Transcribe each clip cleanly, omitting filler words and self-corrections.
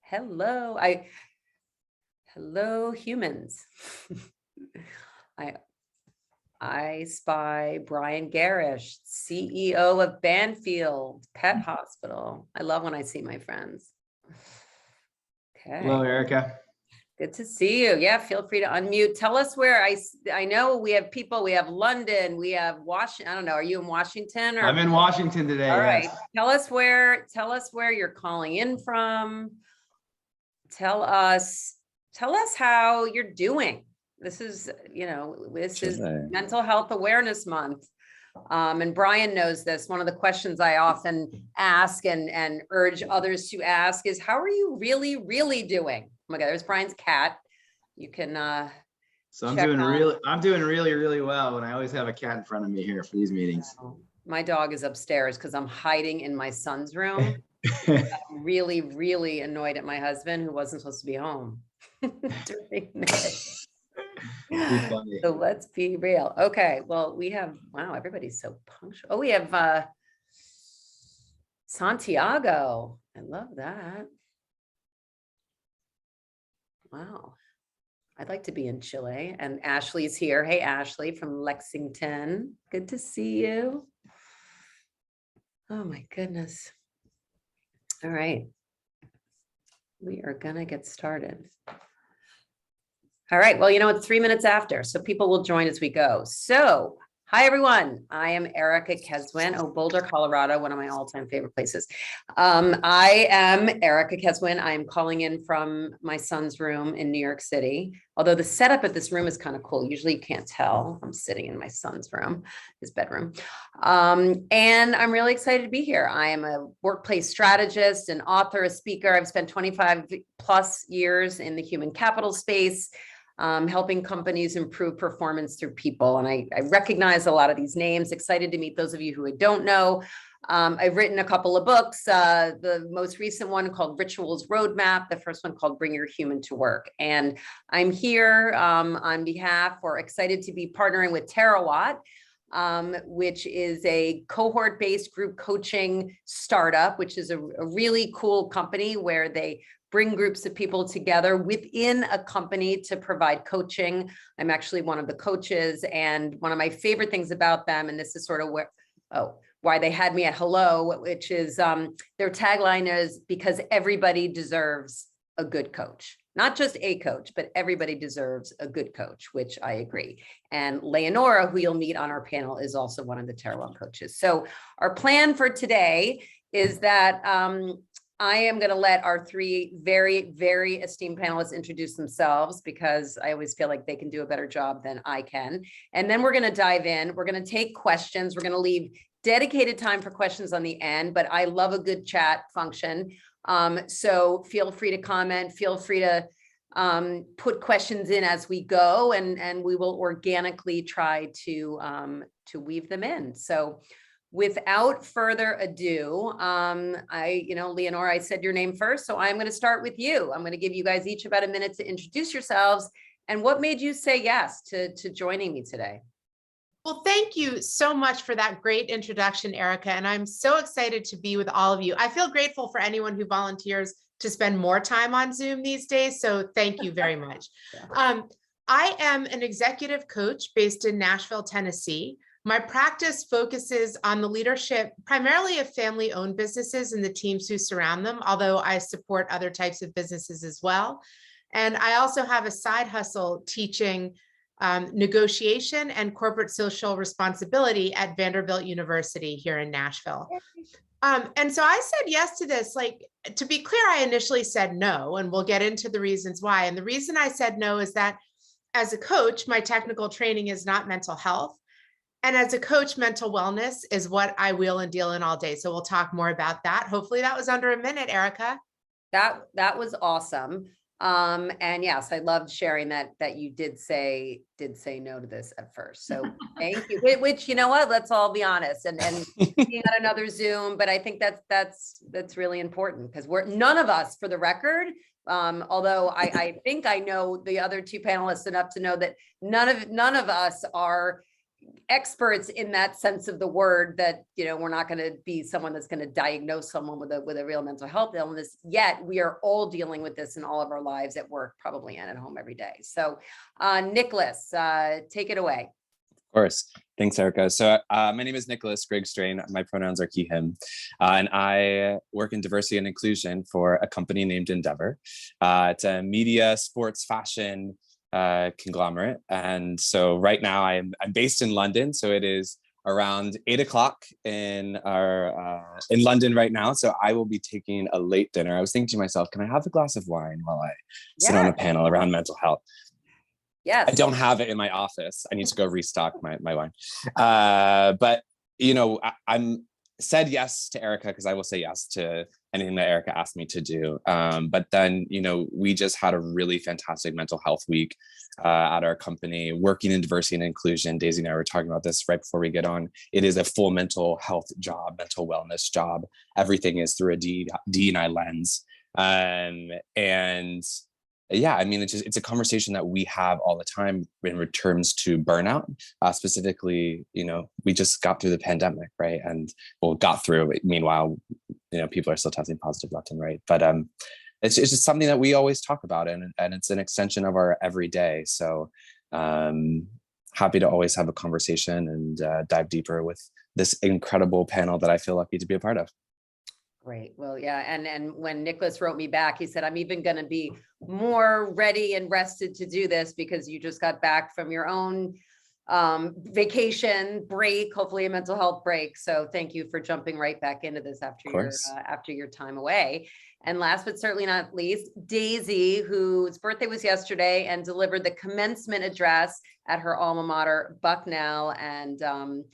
Hello, hello humans. I I spy Brian Garish, CEO of Banfield Pet Hospital. I love when I see my friends. Hello, Okay, Erica. good to see you. Yeah, feel free to unmute. Tell us where I know we have people, we have London, we have Washington. I don't know, are you in Washington or? I'm in Washington today. All yes. right, tell us where you're calling in from. Tell us how you're doing. This is, this is Mental Health Awareness Month. And Brian knows this. One of the questions I often ask and urge others to ask is, how are you really, really doing? Oh my God, there's Brian's cat. You can So I'm doing really, really well. And I always have a cat in front of me here for these meetings. My dog is upstairs because I'm hiding in my son's room. I'm really, really annoyed at my husband who wasn't supposed to be home during this. So let's be real. Okay, well, we have, wow, everybody's so punctual. Oh, we have Santiago. I love that. Wow. I'd like to be in Chile. And Ashley's here. Hey, Ashley from Lexington. Good to see you. Oh my goodness. All right. We are gonna get started. All right, well, it's 3 minutes after, so people will join as we go. So, hi everyone, I am Erica Keswin, Boulder, Colorado, one of my all-time favorite places. I am Erica Keswin. I am calling in from my son's room in New York City, although the setup at this room is kind of cool. Usually you can't tell. I'm sitting in my son's room, his bedroom. And I'm really excited to be here. I am a workplace strategist, an author, a speaker. I've spent 25 plus years in the human capital space, helping companies improve performance through people. And I recognize a lot of these names. Excited to meet those of you who I don't know. I've written a couple of books, the most recent one called Rituals Roadmap, the first one called Bring Your Human to Work. And I'm here on behalf, or excited to be partnering with Terawatt, which is a cohort-based group coaching startup, which is a really cool company where they bring groups of people together within a company to provide coaching. I'm actually one of the coaches, and one of my favorite things about them, and this is sort of why they had me at Hello, which is their tagline is, because everybody deserves a good coach. Not just a coach, but everybody deserves a good coach, which I agree. And Leonora, who you'll meet on our panel, is also one of the Terawatt coaches. So our plan for today is that I am going to let our three very, very esteemed panelists introduce themselves, because I always feel like they can do a better job than I can. And then we're going to dive in. We're going to take questions. We're going to leave dedicated time for questions on the end, but I love a good chat function. So feel free to comment, feel free to put questions in as we go, and we will organically try to weave them in. So without further ado, Leonora, I said your name first, so I'm going to start with you. I'm going to give you guys each about a minute to introduce yourselves and what made you say yes to joining me today. Well, thank you so much for that great introduction, Erica. And I'm so excited to be with all of you. I feel grateful for anyone who volunteers to spend more time on Zoom these days. So thank you very much. I am an executive coach based in Nashville, Tennessee. My practice focuses on the leadership primarily of family-owned businesses and the teams who surround them, although I support other types of businesses as well. And I also have a side hustle teaching negotiation and corporate social responsibility at Vanderbilt University here in Nashville. And so I said yes to this. Like, to be clear, I initially said no, and we'll get into the reasons why. And the reason I said no is that as a coach, my technical training is not mental health. And as a coach, mental wellness is what I wheel and deal in all day. So we'll talk more about that. Hopefully that was under a minute, Erica. That was awesome. And yes, I loved sharing that you did say no to this at first. So thank you. Which, you know what, let's all be honest and being on another Zoom, but I think that's really important, because none of us, for the record, although I think I know the other two panelists enough to know that none of us are experts in that sense of the word, that, we're not going to be someone that's going to diagnose someone with a real mental health illness, yet we are all dealing with this in all of our lives, at work probably, and at home every day. So Nicholas, take it away. Of course. Thanks, Erica. So my name is Nicholas Grigg Strain. My pronouns are he, him. And I work in diversity and inclusion for a company named Endeavor. It's a media, sports, fashion conglomerate. And so right now I'm based in London. So it is around 8 o'clock in London right now. So I will be taking a late dinner. I was thinking to myself, can I have a glass of wine while I sit on a panel around mental health? Yes. I don't have it in my office. I need to go restock my wine. But, I'm said yes to Erica because I will say yes to anything that Erica asked me to do. But then, we just had a really fantastic mental health week at our company, working in diversity and inclusion. Daisy and I were talking about this right before we get on. It is a full mental health job, mental wellness job. Everything is through a D&I lens. And yeah, I mean, it's a conversation that we have all the time in terms to burnout. Specifically, we just got through the pandemic, right? And got through it. Meanwhile, people are still testing positive left and right. But it's just something that we always talk about, and it's an extension of our everyday. So happy to always have a conversation and dive deeper with this incredible panel that I feel lucky to be a part of. Great. Well, yeah. And when Nicholas wrote me back, he said, I'm even going to be more ready and rested to do this because you just got back from your own vacation break, hopefully a mental health break. So thank you for jumping right back into this after your time away. And last but certainly not least, Daisy, whose birthday was yesterday and delivered the commencement address at her alma mater, Bucknell, and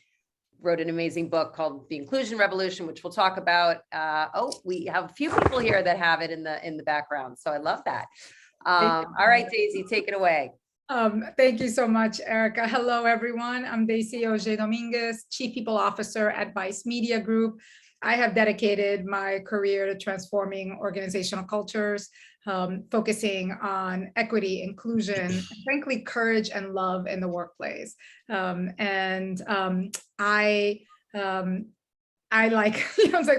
wrote an amazing book called The Inclusion Revolution, which we'll talk about. We have a few people here that have it in the background. So I love that. All right, Daisy, take it away. Thank you so much, Erica. Hello, everyone. I'm Daisy Auger Dominguez, Chief People Officer at Vice Media Group. I have dedicated my career to transforming organizational cultures, focusing on equity, inclusion, and frankly, courage and love in the workplace. I like,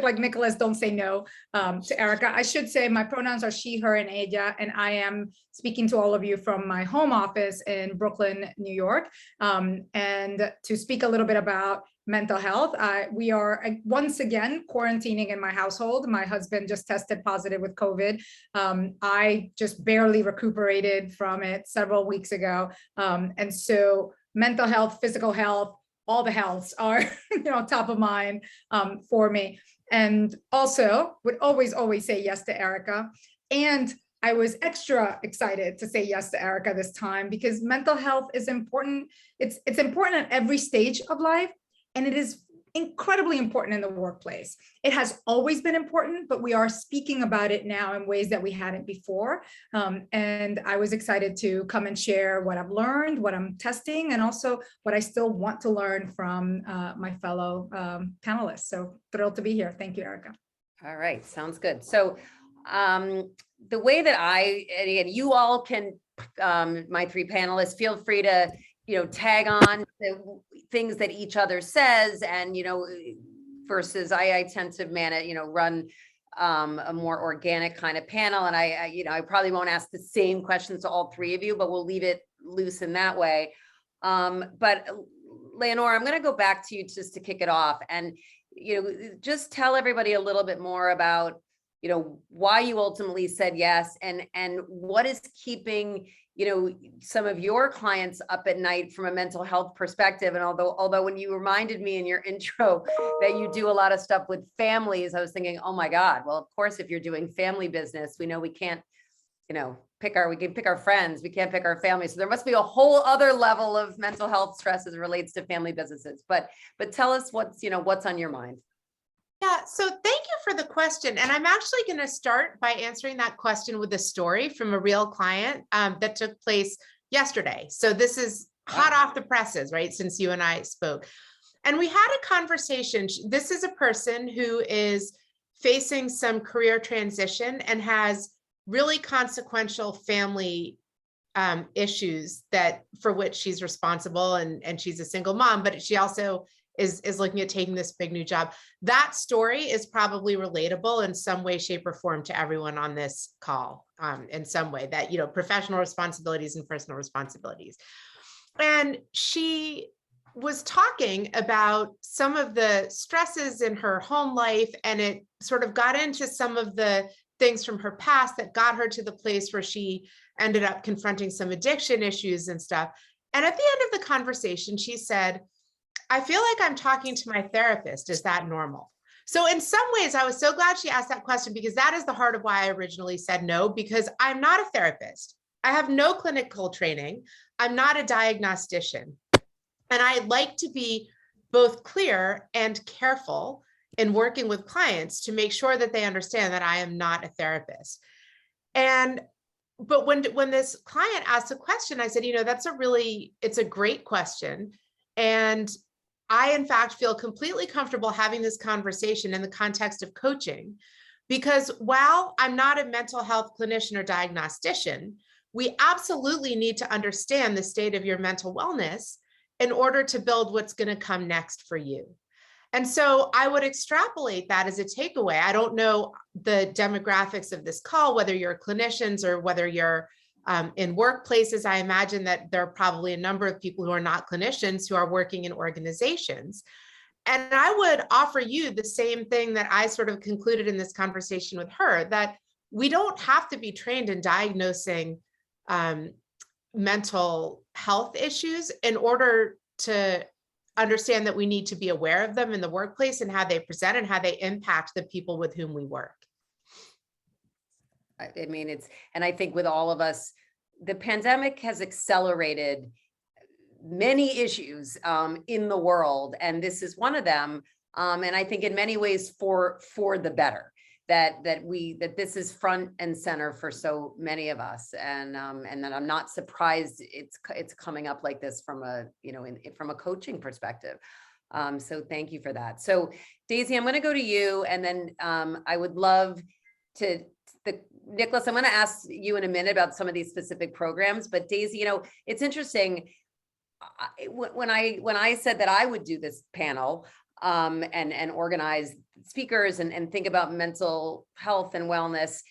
like Nicholas, don't say no to Erica. I should say my pronouns are she, her, and ella, and I am speaking to all of you from my home office in Brooklyn, New York. And to speak a little bit about mental health, we are once again quarantining in my household. My husband just tested positive with COVID. I just barely recuperated from it several weeks ago. And so mental health, physical health, all the healths are top of mind for me. And also would always say yes to Erica. And I was extra excited to say yes to Erica this time because mental health is important. It's important at every stage of life. And it is incredibly important in the workplace. It has always been important, but we are speaking about it now in ways that we hadn't before. And I was excited to come and share what I've learned, what I'm testing, and also what I still want to learn from my fellow panelists. So thrilled to be here. Thank you, Erica. All right, sounds good. So the way that and you all can, my three panelists, feel free to tag on the things that each other says, and versus I tend to run a more organic kind of panel, and I probably won't ask the same questions to all three of you, but we'll leave it loose in that way. But Leonora, I'm going to go back to you just to kick it off, and just tell everybody a little bit more about why you ultimately said yes, and what is keeping some of your clients up at night from a mental health perspective. And although when you reminded me in your intro that you do a lot of stuff with families, I was thinking, oh my God, well, of course, if you're doing family business, we know we can't, we can pick our friends, we can't pick our family. So there must be a whole other level of mental health stress as it relates to family businesses. But tell us what's on your mind. Yeah, so thank you for the question. And I'm actually going to start by answering that question with a story from a real client that took place yesterday. So this is hot off the presses, right? Since you and I spoke. And we had a conversation. This is a person who is facing some career transition and has really consequential family issues that for which she's responsible, and she's a single mom, but she also is looking at taking this big new job. That story is probably relatable in some way, shape, or form to everyone on this call, in some way, that, you know, professional responsibilities and personal responsibilities. And she was talking about some of the stresses in her home life, and it sort of got into some of the things from her past that got her to the place where she ended up confronting some addiction issues and stuff. And at the end of the conversation, she said, I feel like I'm talking to my therapist. Is that normal? So in some ways, I was so glad she asked that question, because that is the heart of why I originally said no, because I'm not a therapist. I have no clinical training. I'm not a diagnostician. And I like to be both clear and careful in working with clients to make sure that they understand that I am not a therapist. But when this client asked a question, I said, you know, it's a great question. And I, in fact, feel completely comfortable having this conversation in the context of coaching, because while I'm not a mental health clinician or diagnostician, we absolutely need to understand the state of your mental wellness in order to build what's going to come next for you. And so I would extrapolate that as a takeaway. I don't know the demographics of this call, whether you're clinicians or whether you're in workplaces. I imagine that there are probably a number of people who are not clinicians who are working in organizations. And I would offer you the same thing that I sort of concluded in this conversation with her, that we don't have to be trained in diagnosing mental health issues in order to understand that we need to be aware of them in the workplace and how they present and how they impact the people with whom we work. I mean, and I think with all of us, the pandemic has accelerated many issues in the world, and this is one of them. And I think in many ways for the better, that this is front and center for so many of us, and that I'm not surprised it's coming up like this from a from a coaching perspective. So thank you for that. So Daisy, I'm going to go to you, and then I would love to. Nicholas, I'm going to ask you in a minute about some of these specific programs, but Daisy, it's interesting. When I said that I would do this panel and organize speakers and think about mental health and wellness,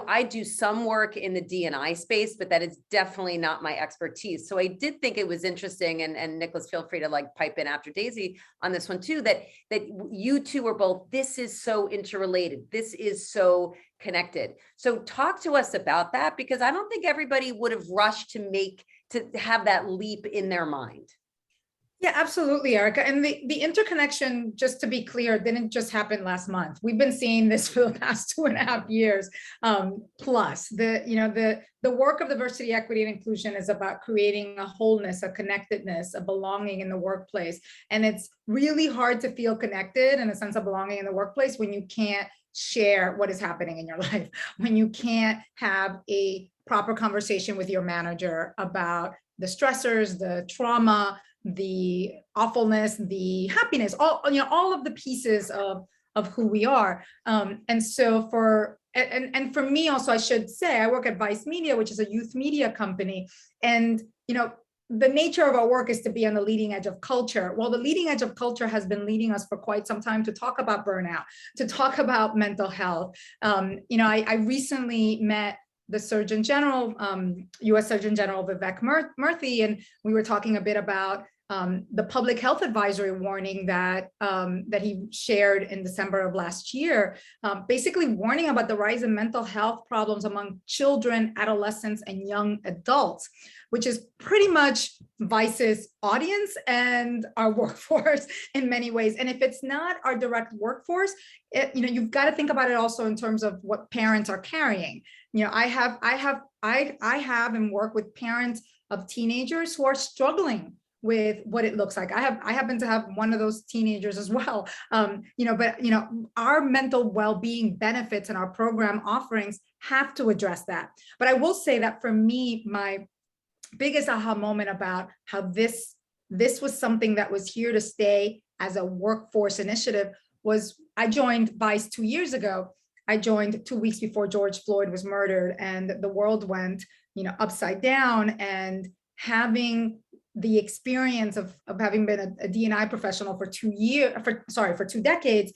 I do some work in the D&I space, but that is definitely not my expertise. So I did think it was interesting, and Nicholas, feel free to pipe in after Daisy on this one too, that you two are both, this is so interrelated. This is so connected. So talk to us about that, because I don't think everybody would have rushed to have that leap in their mind. Yeah, absolutely, Erica. And the interconnection, just to be clear, didn't just happen last month. We've been seeing this for the past 2.5 years. Plus, the work of diversity, equity, and inclusion is about creating a wholeness, a connectedness, a belonging in the workplace. And it's really hard to feel connected and a sense of belonging in the workplace when you can't share what is happening in your life, when you can't have a proper conversation with your manager about the stressors, the trauma, the awfulness, the happiness, all of the pieces of who we are. And so for me also, I should say, I work at Vice Media, which is a youth media company. And, the nature of our work is to be on the leading edge of culture. Well, the leading edge of culture has been leading us for quite some time to talk about burnout, to talk about mental health. I recently met the Surgeon General, U.S. Surgeon General Vivek Murthy, and we were talking a bit about the public health advisory warning that he shared in December of last year, basically warning about the rise in mental health problems among children, adolescents, and young adults, which is pretty much Vice's audience and our workforce in many ways. And if it's not our direct workforce, you've got to think about it also in terms of what parents are carrying. I have and work with parents of teenagers who are struggling with what it looks like. I happen to have one of those teenagers as well. But our mental well-being benefits and our program offerings have to address that. But I will say that for me, my biggest aha moment about how this was something that was here to stay as a workforce initiative was I joined Vice 2 years ago. I joined 2 weeks before George Floyd was murdered, and the world went, upside down. And having the experience of having been a D&I professional for 2 decades,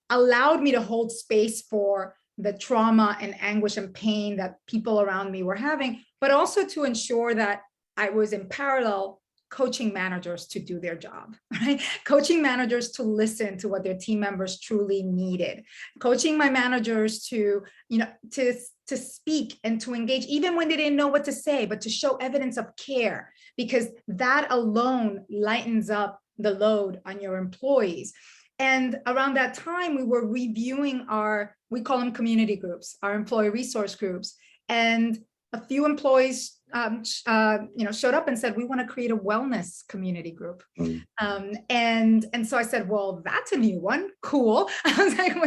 allowed me to hold space for the trauma and anguish and pain that people around me were having, but also to ensure that I was in parallel coaching managers to do their job, right? Coaching managers to listen to what their team members truly needed. Coaching my managers to, to speak and to engage, even when they didn't know what to say, but to show evidence of care, because that alone lightens up the load on your employees. And around that time, we were reviewing we call them community groups, our employee resource groups. And a few employees showed up and said, we want to create a wellness community group. And so I said, well, that's a new one. Cool. I was like,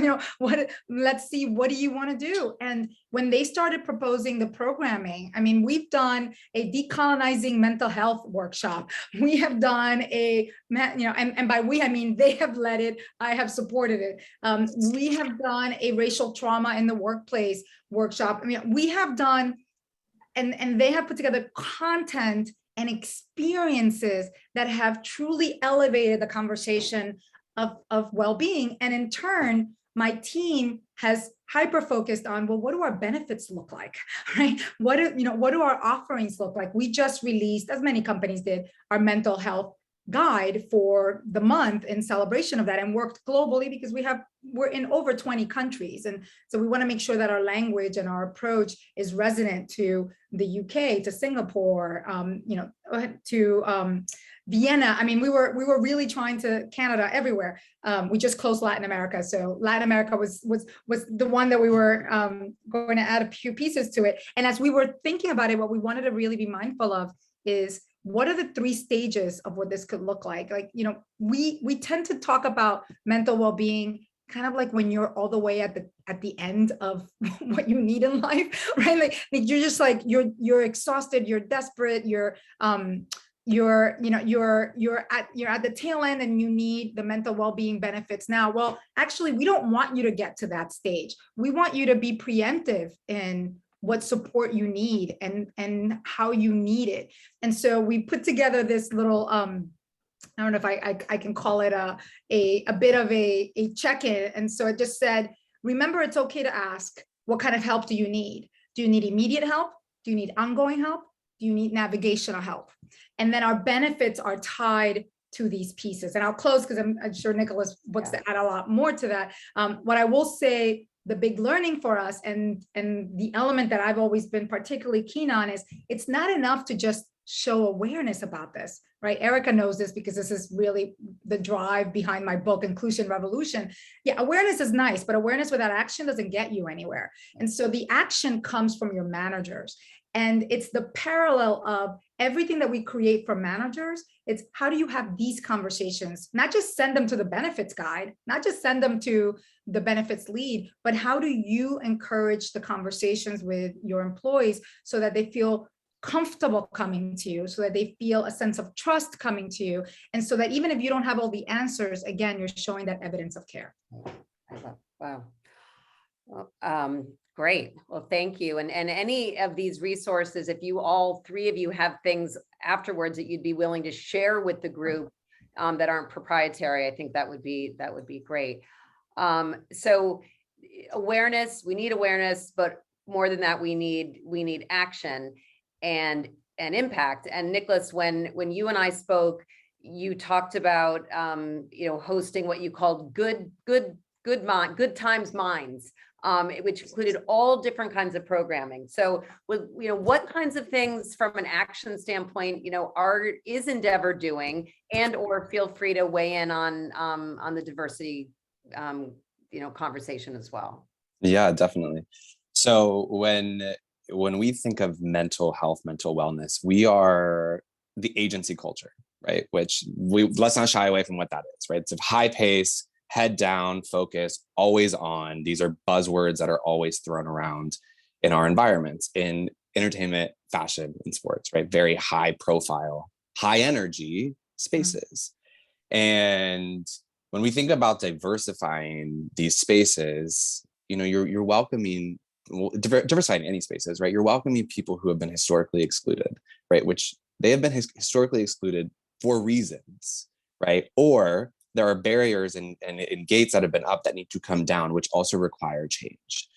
let's see, what do you want to do? And when they started proposing the programming, I mean, we've done a decolonizing mental health workshop. We have done and by we, I mean, they have led it. I have supported it. We have done a racial trauma in the workplace workshop. I mean, we have done, and they have put together content and experiences that have truly elevated the conversation of well-being. And in turn, my team has hyper-focused on, well, what do our benefits look like, right? What do our offerings look like? We just released, as many companies did, our mental health guide for the month in celebration of that, and worked globally because we're in over 20 countries. And so we want to make sure that our language and our approach is resonant to the UK, to Singapore, to Vienna. I mean, we were really trying to Canada, everywhere. We just closed Latin America. So Latin America was the one that we were going to add a few pieces to it. And as we were thinking about it, what we wanted to really be mindful of is, what are the 3 stages of what this could look like? Like, we tend to talk about mental well-being kind of like when you're all the way at the end of what you need in life, right? Like you're just like, you're exhausted, you're desperate, you're at the tail end and you need the mental well-being benefits now. Well, actually, we don't want you to get to that stage. We want you to be preemptive in what support you need and how you need it. And so we put together this little, I don't know if I can call it a bit of a check-in. And so it just said, remember, it's okay to ask, what kind of help do you need? Do you need immediate help? Do you need ongoing help? Do you need navigational help? And then our benefits are tied to these pieces. And I'll close because I'm sure Nicholas wants to add a lot more to that. What I will say, the big learning for us and the element that I've always been particularly keen on is, it's not enough to just show awareness about this, right? Erica knows this because this is really the drive behind my book, Inclusion Revolution. Yeah, awareness is nice, but awareness without action doesn't get you anywhere. And so the action comes from your managers. And it's the parallel of everything that we create for managers. It's how do you have these conversations, not just send them to the benefits guide, not just send them to the benefits lead, but how do you encourage the conversations with your employees so that they feel comfortable coming to you, so that they feel a sense of trust coming to you, and so that even if you don't have all the answers, again, you're showing that evidence of care. Wow. Well, great. Well, thank you. And any of these resources, if you all 3 of you have things afterwards that you'd be willing to share with the group that aren't proprietary, I think that would be great. So awareness, we need awareness, but more than that, we need action and impact. And Nicholas, when you and I spoke, you talked about hosting what you called good times minds, which included all different kinds of programming. So what kinds of things from an action standpoint, is Endeavor doing, and or feel free to weigh in on the diversity conversation as well. Yeah, definitely. So when we think of mental health, mental wellness, we are the agency culture, right? Which let's not shy away from what that is, right? It's a high pace, head down, focus, always on. These are buzzwords that are always thrown around in our environments, in entertainment, fashion, and sports, right? Very high profile, high energy spaces. And when we think about diversifying these spaces, you're welcoming, well, diversifying any spaces, right? You're welcoming people who have been historically excluded, right? Which they have been historically excluded for reasons, right? Or there are barriers and gates that have been up that need to come down, which also require change.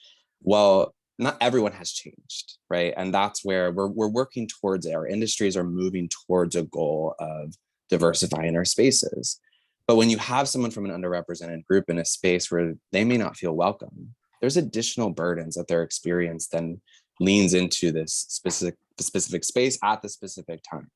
Well, not everyone has changed, right? And that's where we're working towards it. Our industries are moving towards a goal of diversifying our spaces. But when you have someone from an underrepresented group in a space where they may not feel welcome, there's additional burdens that their experience then leans into this specific space at the specific time.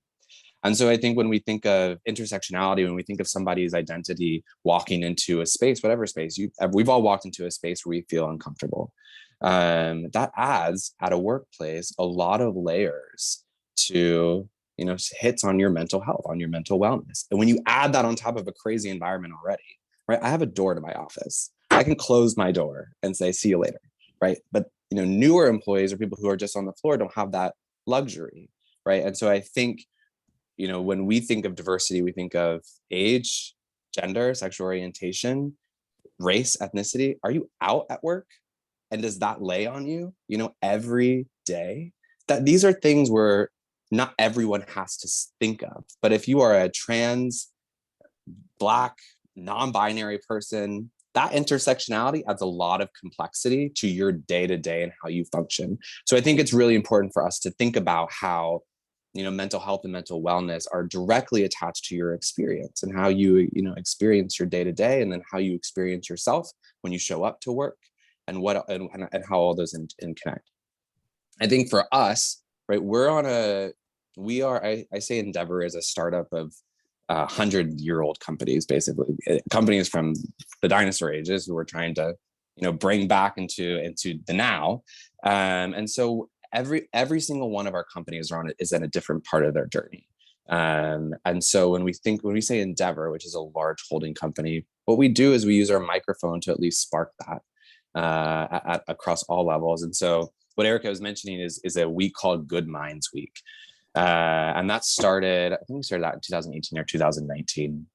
And so I think when we think of intersectionality, when we think of somebody's identity walking into a space, whatever space, we've all walked into a space where we feel uncomfortable. That adds at a workplace a lot of layers to, hits on your mental health, on your mental wellness. And when you add that on top of a crazy environment already, right? I have a door to my office. I can close my door and say, see you later, right? But, newer employees or people who are just on the floor don't have that luxury, right? And so I think, when we think of diversity, we think of age, gender, sexual orientation, race, ethnicity. Are you out at work? And does that lay on you, every day? That these are things where not everyone has to think of. But if you are a trans, Black, non-binary person, that intersectionality adds a lot of complexity to your day-to-day and how you function. So I think it's really important for us to think about how mental health and mental wellness are directly attached to your experience and how you, experience your day-to-day, and then how you experience yourself when you show up to work, and how all those in connect. I think for us, right, I say Endeavor is a startup of 100-year-old companies, basically companies from the dinosaur ages who are trying to, bring back into the now. And so every single one of our companies is in a different part of their journey. And so when we say Endeavor, which is a large holding company, what we do is we use our microphone to at least spark that across all levels. And so what Erica was mentioning is a week called Good Minds Week. And that started, I think we started that in 2018 or 2019,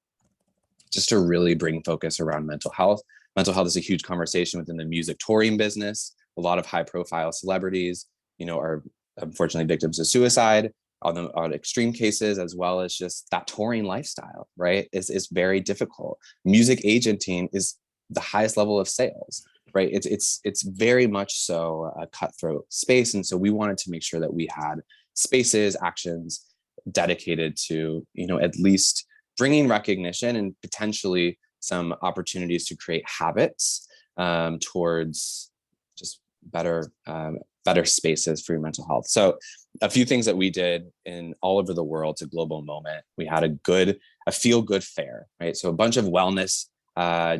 just to really bring focus around mental health. Mental health is a huge conversation within the music touring business. A lot of high profile celebrities, are unfortunately victims of suicide on extreme cases, as well as just that touring lifestyle, right? Is very difficult. Music agenting is the highest level of sales, right? It's very much so a cutthroat space. And so we wanted to make sure that we had spaces, actions dedicated to, at least bringing recognition and potentially some opportunities to create habits towards just better spaces for your mental health. So a few things that we did in all over the world, it's a global moment. We had a feel good fair, right? So a bunch of wellness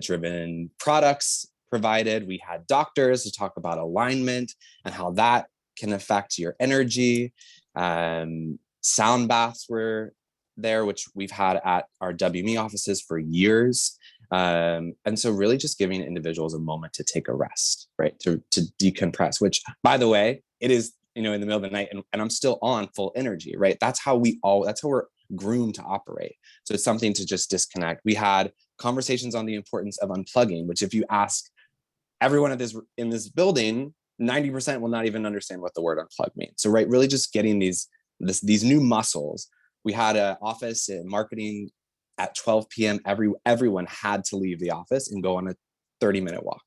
driven products provided. We had doctors to talk about alignment and how that can affect your energy. Sound baths were there, which we've had at our WME offices for years. And so really just giving individuals a moment to take a rest, right? To decompress, which, by the way, it is, in the middle of the night and I'm still on full energy, right? That's how we're groomed to operate. So it's something to just disconnect. We had conversations on the importance of unplugging, which if you ask everyone in this building, 90% will not even understand what the word unplug means. So, right, really just getting these new muscles. We had an office in marketing at 12 p.m. Everyone had to leave the office and go on a 30-minute walk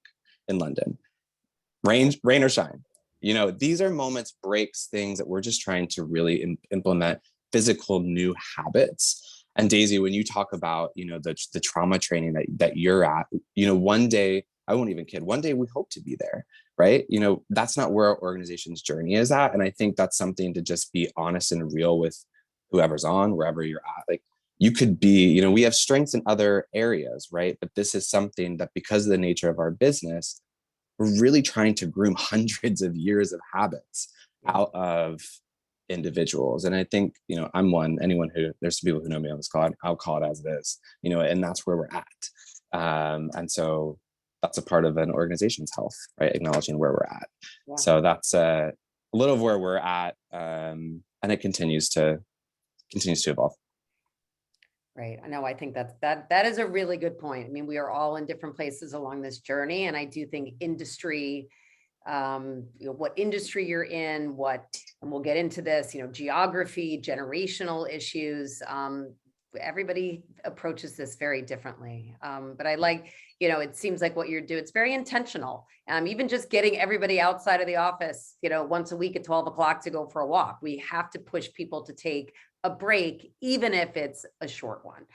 in London. Rain or shine. These are moments, breaks, things that we're just trying to really implement physical new habits. And Daisy, when you talk about, the trauma training that you're at, one day, I won't even kid, one day we hope to be there, right? That's not where our organization's journey is at. And I think that's something to just be honest and real with whoever's on, wherever you're at. Like, you could be, we have strengths in other areas, right? But this is something that, because of the nature of our business, we're really trying to groom hundreds of years of habits out of individuals. And I think, I'm one, there's some people who know me on this call, I'll call it as it is, and that's where we're at. And so that's a part of an organization's health, right? Acknowledging where we're at. Yeah. So that's a little of where we're at. And it continues to evolve. Right. I know. I think that is a really good point. I mean, we are all in different places along this journey. And I do think industry, what industry you're in, and we'll get into this, geography, generational issues. Everybody approaches this very differently. But I like, it seems like what you're doing, it's very intentional. Even just getting everybody outside of the office, once a week at 12 o'clock to go for a walk. We have to push people to take a break, even if it's a short one.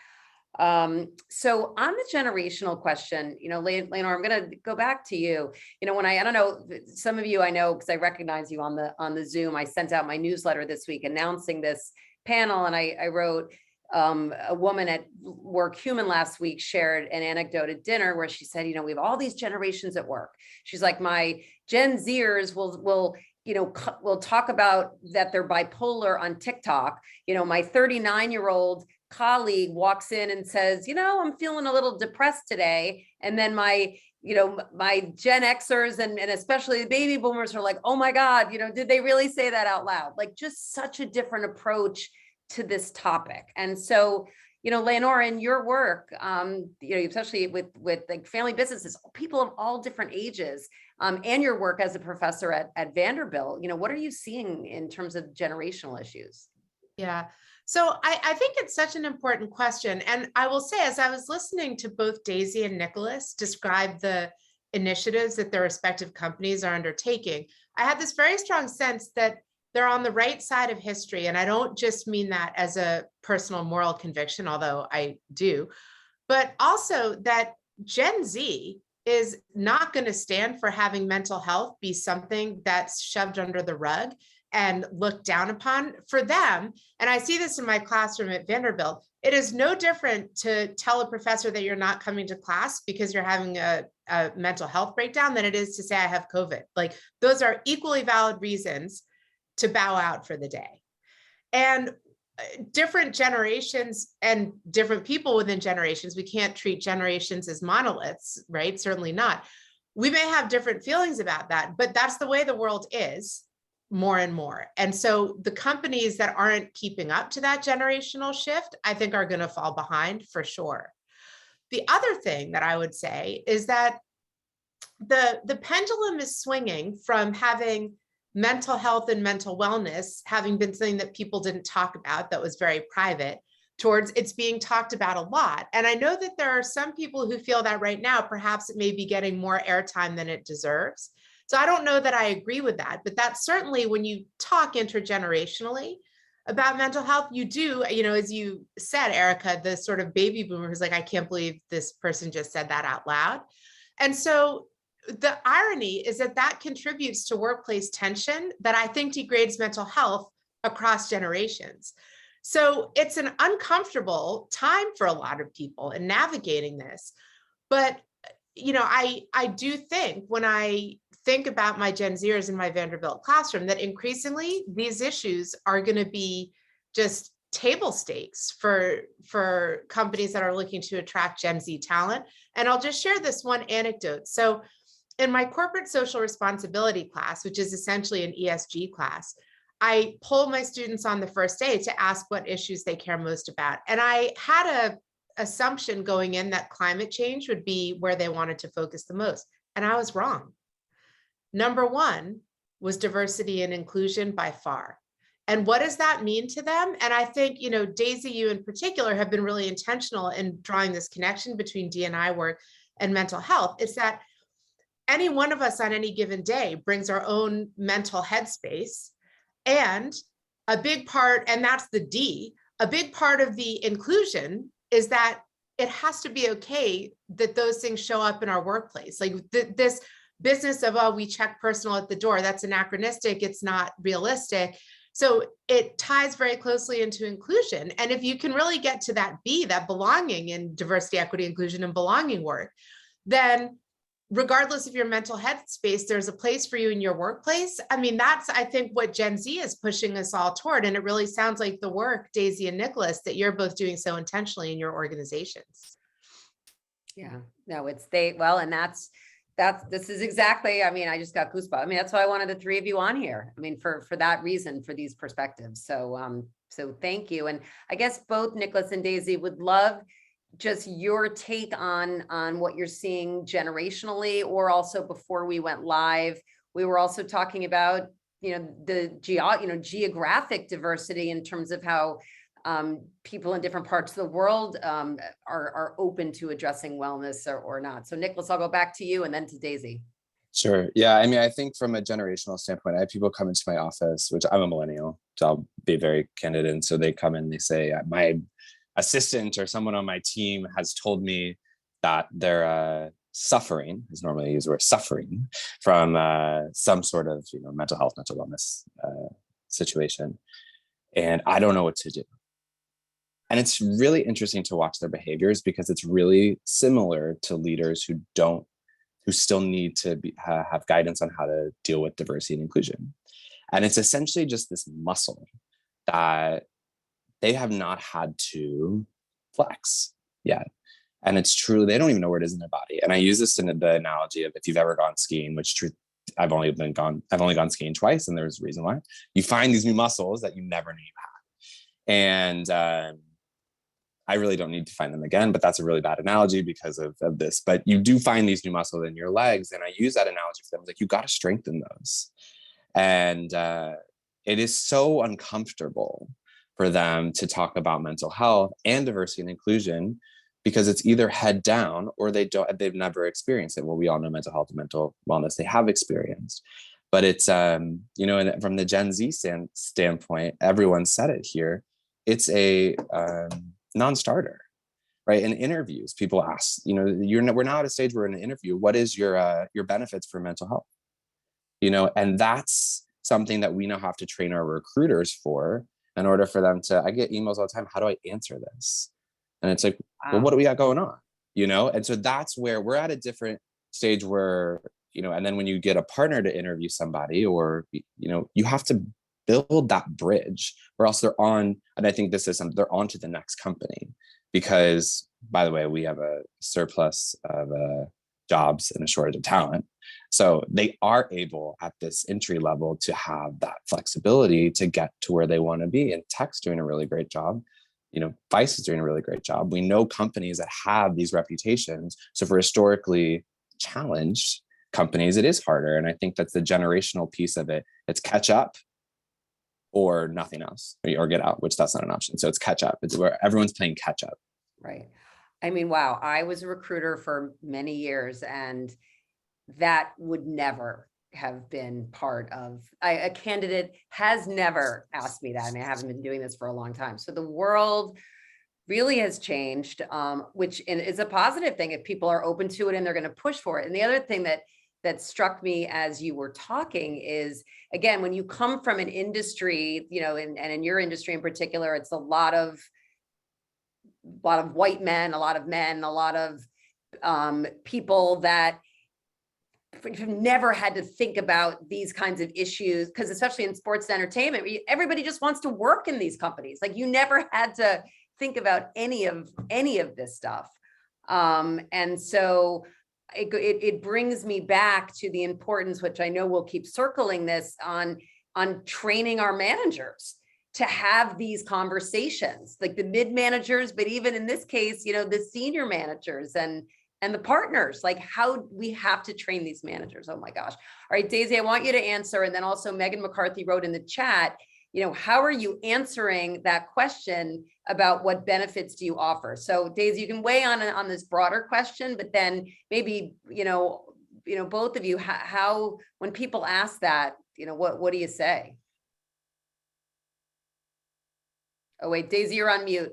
So on the generational question, Leonor, I'm going to go back to you. When I don't know, some of you I know, because I recognize you on the Zoom, I sent out my newsletter this week announcing this panel, and I wrote, a woman at Work Human last week shared an anecdote at dinner where she said, we have all these generations at work. She's like, my Gen Zers will talk about that they're bipolar on TikTok. My 39-year-old colleague walks in and says, I'm feeling a little depressed today. And then my Gen Xers and especially the baby boomers are like, oh my God, did they really say that out loud? Like, just such a different approach to this topic. And so, Leonora, in your work, especially with like family businesses, people of all different ages, and your work as a professor at Vanderbilt, what are you seeing in terms of generational issues? Yeah. So I think it's such an important question. And I will say, as I was listening to both Daisy and Nicholas describe the initiatives that their respective companies are undertaking, I had this very strong sense that they're on the right side of history. And I don't just mean that as a personal moral conviction, although I do, but also that Gen Z is not going to stand for having mental health be something that's shoved under the rug and looked down upon for them. And I see this in my classroom at Vanderbilt. It is no different to tell a professor that you're not coming to class because you're having a mental health breakdown than it is to say I have COVID. Like, those are equally valid reasons to bow out for the day. And different generations and different people within generations, we can't treat generations as monoliths, right? Certainly not. We may have different feelings about that, but that's the way the world is more and more. And so the companies that aren't keeping up to that generational shift, I think are going to fall behind for sure. The other thing that I would say is that the pendulum is swinging from having mental health and mental wellness having been something that people didn't talk about, that was very private, towards it's being talked about a lot. And I know that there are some people who feel that right now, perhaps it may be getting more airtime than it deserves. So I don't know that I agree with that, but that's certainly when you talk intergenerationally about mental health, you do, as you said, Erica, the sort of baby boomer who's like, I can't believe this person just said that out loud. And so the irony is that that contributes to workplace tension that I think degrades mental health across generations. So it's an uncomfortable time for a lot of people in navigating this. But, I do think when I think about my Gen Zers in my Vanderbilt classroom, that increasingly these issues are going to be just table stakes for companies that are looking to attract Gen Z talent. And I'll just share this one anecdote. So in my corporate social responsibility class, which is essentially an ESG class, I poll my students on the first day to ask what issues they care most about. And I had an assumption going in that climate change would be where they wanted to focus the most. And I was wrong. Number one was diversity and inclusion by far. And what does that mean to them? And I think, Daisy, you in particular have been really intentional in drawing this connection between D&I work and mental health. It's that any one of us on any given day brings our own mental headspace. And a big part, and that's the D, a big part of the inclusion is that it has to be okay that those things show up in our workplace. Like this business of, we check personal at the door, that's anachronistic, it's not realistic. So it ties very closely into inclusion. And if you can really get to that B, that belonging in diversity, equity, inclusion, and belonging work, then regardless of your mental headspace, there's a place for you in your workplace. I mean, that's, I think, what Gen Z is pushing us all toward. And it really sounds like the work, Daisy and Nicholas, that you're both doing so intentionally in your organizations. Yeah, no, and that's, this is exactly, I mean, I just got goosebumps. I mean, that's why I wanted the three of you on here. I mean, for that reason, for these perspectives. So, so thank you. And I guess both Nicholas and Daisy would love just your take on what you're seeing generationally, or also before we went live, we were also talking about, the geographic diversity in terms of how people in different parts of the world are open to addressing wellness or not. So Nicholas, I'll go back to you and then to Daisy. Sure. Yeah. I mean, I think from a generational standpoint, I have people come into my office, which I'm a millennial, so I'll be very candid. And so they come in, they say, my assistant or someone on my team has told me that they're suffering, is normally used the word suffering, from some sort of mental health, mental wellness situation. And I don't know what to do. And it's really interesting to watch their behaviors, because it's really similar to leaders who still need to have guidance on how to deal with diversity and inclusion. And it's essentially just this muscle that they have not had to flex yet. And it's true, they don't even know where it is in their body. And I use this in the analogy of, if you've ever gone skiing, which truth, I've only gone skiing twice, and there's a reason why. You find these new muscles that you never knew you had. And I really don't need to find them again, but that's a really bad analogy because of this. But you do find these new muscles in your legs. And I use that analogy for them. Like, you got to strengthen those. And it is so uncomfortable for them to talk about mental health and diversity and inclusion, because it's either head down or they've never experienced it. Well, we all know mental health and mental wellness, they have experienced. But it's, and from the Gen Z standpoint, everyone said it here, it's a non-starter, right? In interviews, people ask, we're now at a stage where in an interview, what is your benefits for mental health? And that's something that we now have to train our recruiters for, in order for them to, I get emails all the time, how do I answer this? And it's like, wow. Well, what do we got going on? And so that's where we're at a different stage where, and then when you get a partner to interview somebody, or, you have to build that bridge, or else they're on, and I think this is something, they're on to the next company. Because, by the way, we have a surplus of jobs and a shortage of talent. So they are able at this entry level to have that flexibility to get to where they want to be. And Tech's doing a really great job. Vice is doing a really great job. We know companies that have these reputations. So for historically challenged companies, it is harder. And I think that's the generational piece of it. It's catch up or nothing else, or get out, which that's not an option. So it's catch up. It's where everyone's playing catch up. Right. I mean, wow. I was a recruiter for many years, and that would never have been part of, a candidate has never asked me that. I mean, I haven't been doing this for a long time. So the world really has changed, which is a positive thing if people are open to it and they're going to push for it. And the other thing that struck me as you were talking is, again, when you come from an industry, and in your industry in particular, it's a lot of white men, a lot of men, a lot of people that have never had to think about these kinds of issues, because especially in sports and entertainment, everybody just wants to work in these companies. Like, you never had to think about any of this stuff. And so it brings me back to the importance, which I know we'll keep circling this on training our managers to have these conversations, like the mid managers, but even in this case, the senior managers and the partners, like how we have to train these managers. Oh my gosh. All right, Daisy, I want you to answer. And then also Megan McCarthy wrote in the chat, how are you answering that question about what benefits do you offer? So Daisy, you can weigh on this broader question, but then maybe, both of you, how, when people ask that, what do you say? Oh wait, Daisy, you're on mute.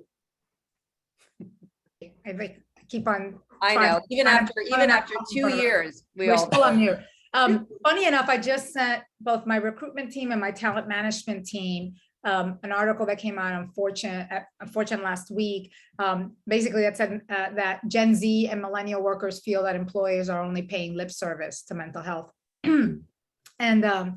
I keep on. I know, even after 2 years, we're still on mute. Funny enough, I just sent both my recruitment team and my talent management team an article that came out on Fortune last week, basically that said that Gen Z and millennial workers feel that employers are only paying lip service to mental health. And the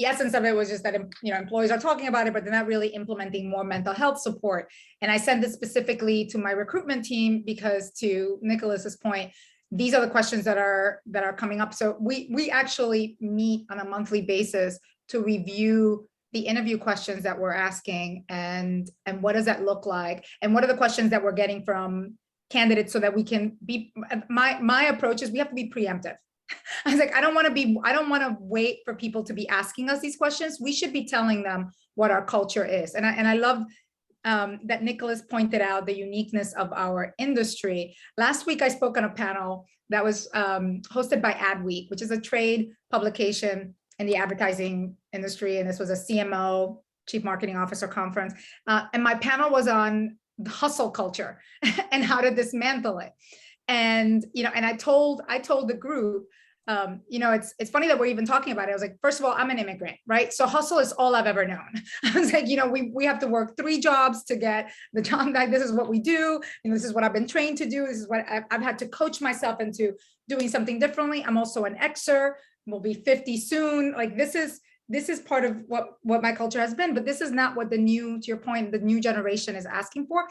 essence of it was just that, employees are talking about it, but they're not really implementing more mental health support. And I sent it specifically to my recruitment team because, to Nicholas's point, these are the questions that are coming up. So we actually meet on a monthly basis to review the interview questions that we're asking, and what does that look like, and what are the questions that we're getting from candidates, so that we can be, my approach is we have to be preemptive. I was like, I don't want to wait for people to be asking us these questions. We should be telling them what our culture is. And I love that Nicholas pointed out the uniqueness of our industry. Last week, I spoke on a panel that was hosted by Adweek, which is a trade publication in the advertising industry. And this was a CMO, Chief Marketing Officer conference. And my panel was on the hustle culture and how to dismantle it. And, and I told the group, it's funny that we're even talking about it. I was like, first of all, I'm an immigrant, right? So hustle is all I've ever known. I was like, we have to work 3 jobs to get the job. Like, this is what we do. And this is what I've been trained to do. This is what I've had to coach myself into doing something differently. I'm also an Xer, will be 50 soon. Like, this is part of what my culture has been, but this is not what to your point, the new generation is asking for.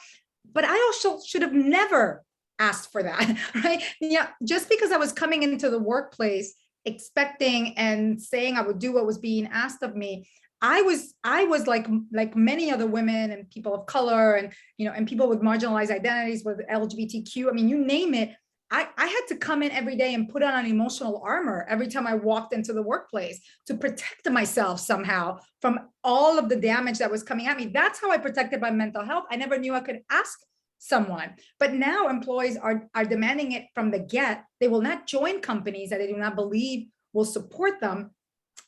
But I also should have never asked for that, right? Yeah, just because I was coming into the workplace expecting and saying I would do what was being asked of me, I was like many other women and people of color and and people with marginalized identities, with LGBTQ. I mean, you name it. I had to come in every day and put on an emotional armor every time I walked into the workplace to protect myself somehow from all of the damage that was coming at me. That's how I protected my mental health. I never knew I could ask someone, but now employees are demanding it from the get. They will not join companies that they do not believe will support them,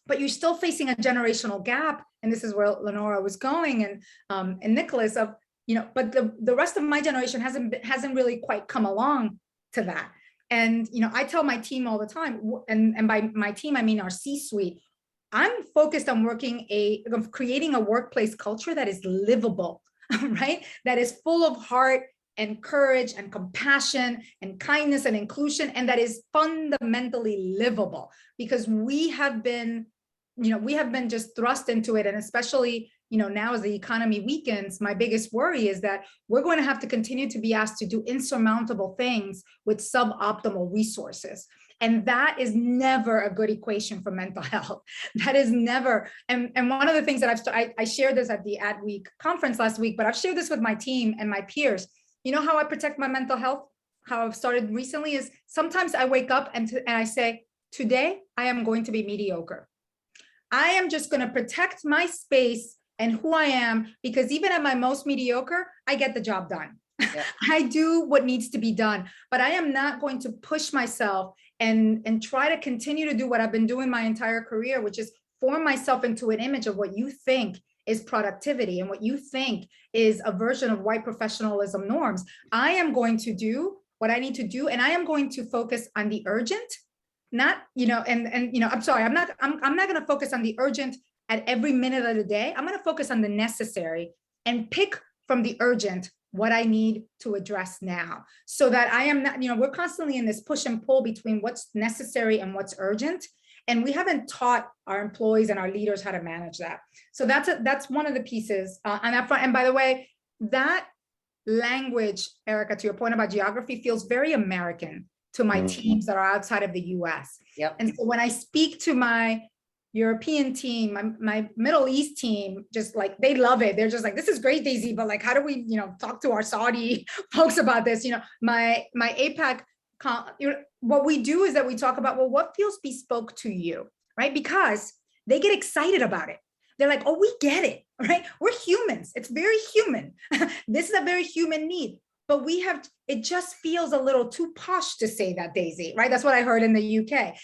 but you're still facing a generational gap. And this is where Lenora was going, and Nicholas, of but the rest of my generation hasn't really quite come along to that. And I tell my team all the time, and by my team I mean our C-suite, I'm focused on creating a workplace culture that is livable, right? That is full of heart and courage and compassion and kindness and inclusion, and that is fundamentally livable, because we have been just thrust into it. And especially, now as the economy weakens, my biggest worry is that we're going to have to continue to be asked to do insurmountable things with suboptimal resources. And that is never a good equation for mental health. That is never. And one of the things that I shared this at the Adweek conference last week, but I've shared this with my team and my peers. You know how I protect my mental health? How I've started recently is sometimes I wake up and I say, today I am going to be mediocre. I am just going to protect my space and who I am, because even at my most mediocre, I get the job done. Yeah. I do what needs to be done, but I am not going to push myself and try to continue to do what I've been doing my entire career, which is form myself into an image of what you think is productivity and what you think is a version of white professionalism norms. I am going to do what I need to do, and I am going to focus on the urgent, not, I'm sorry, I'm not going to focus on the urgent at every minute of the day. I'm going to focus on the necessary and pick from the urgent what I need to address now, so that I am not, we're constantly in this push and pull between what's necessary and what's urgent. And we haven't taught our employees and our leaders how to manage that. So that's one of the pieces on that front. And by the way, that language, Erica, to your point about geography, feels very American to my teams that are outside of the US. Yep. And so when I speak to my European team, my Middle East team, just like, they love it. They're just like, this is great, Daisy, but like, how do we, talk to our Saudi folks about this? My APAC, what we do is that we talk about, well, what feels bespoke to you, right? Because they get excited about it. They're like, oh, we get it, right? We're humans. It's very human. This is a very human need. But it just feels a little too posh to say that, Daisy, right? That's what I heard in the UK.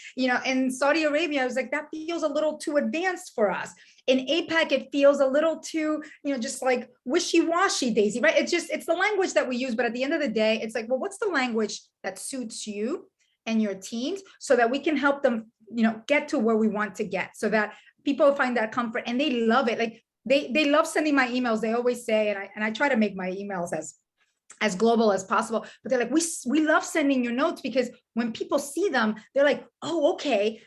In Saudi Arabia, I was like, that feels a little too advanced for us. In APAC, it feels a little too, just like wishy-washy, Daisy, right? It's the language that we use, but at the end of the day, it's like, well, what's the language that suits you and your teams, so that we can help them, get to where we want to get, so that people find that comfort and they love it. Like they love sending my emails. They always say, and I try to make my emails as global as possible, but they're like, we love sending your notes, because when people see them, they're like, oh, okay,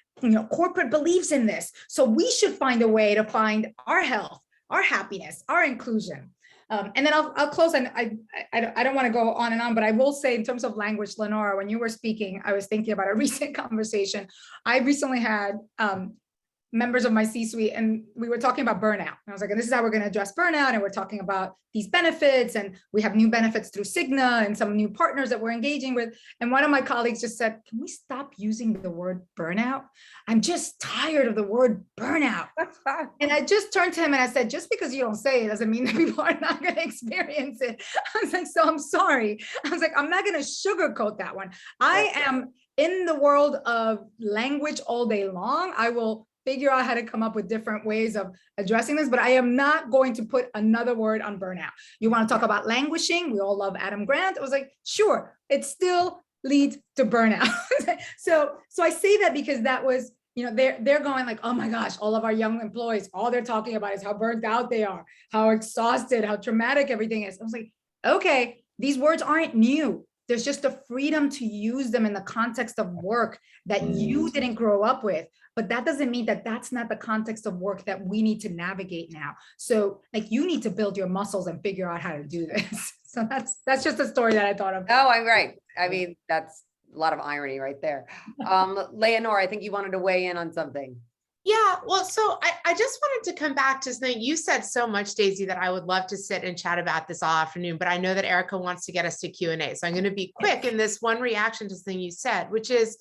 corporate believes in this, so we should find a way to find our health, our happiness, our inclusion. And then I'll close, and I don't want to go on and on, but I will say in terms of language, Lenora, when you were speaking, I was thinking about a recent conversation. I recently had members of my C-suite, and we were talking about burnout. And I was like, and this is how we're going to address burnout. And we're talking about these benefits, and we have new benefits through Cigna and some new partners that we're engaging with. And one of my colleagues just said, can we stop using the word burnout? I'm just tired of the word burnout. And I just turned to him and I said, just because you don't say it doesn't mean that people are not going to experience it. I was like, so I'm sorry. I was like, I'm not going to sugarcoat that one. I am in the world of language all day long. I will figure out how to come up with different ways of addressing this, but I am not going to put another word on burnout. You want to talk about languishing? We all love Adam Grant. I was like, sure, it still leads to burnout. So I say that because that was, they're going like, oh my gosh, all of our young employees, all they're talking about is how burnt out they are, how exhausted, how traumatic everything is. I was like, okay, these words aren't new. There's just a freedom to use them in the context of work that you didn't grow up with. But that doesn't mean that that's not the context of work that we need to navigate now. So like you need to build your muscles and figure out how to do this. So that's just a story that I thought of. Oh, I'm right. I mean, that's a lot of irony right there. Leonore, I think you wanted to weigh in on something. Yeah, well, so I just wanted to come back to something you said so much, Daisy, that I would love to sit and chat about this all afternoon, but I know that Erica wants to get us to Q&A. So I'm going to be quick in this one reaction to something you said, which is,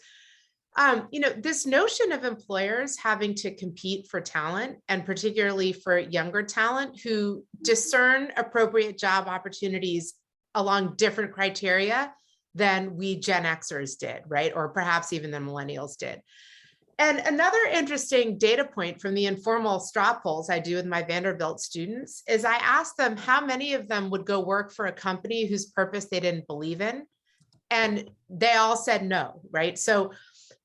this notion of employers having to compete for talent, and particularly for younger talent who discern appropriate job opportunities along different criteria than we Gen Xers did, right? Or perhaps even the millennials did. And another interesting data point from the informal straw polls I do with my Vanderbilt students is I ask them how many of them would go work for a company whose purpose they didn't believe in. And they all said no, right? So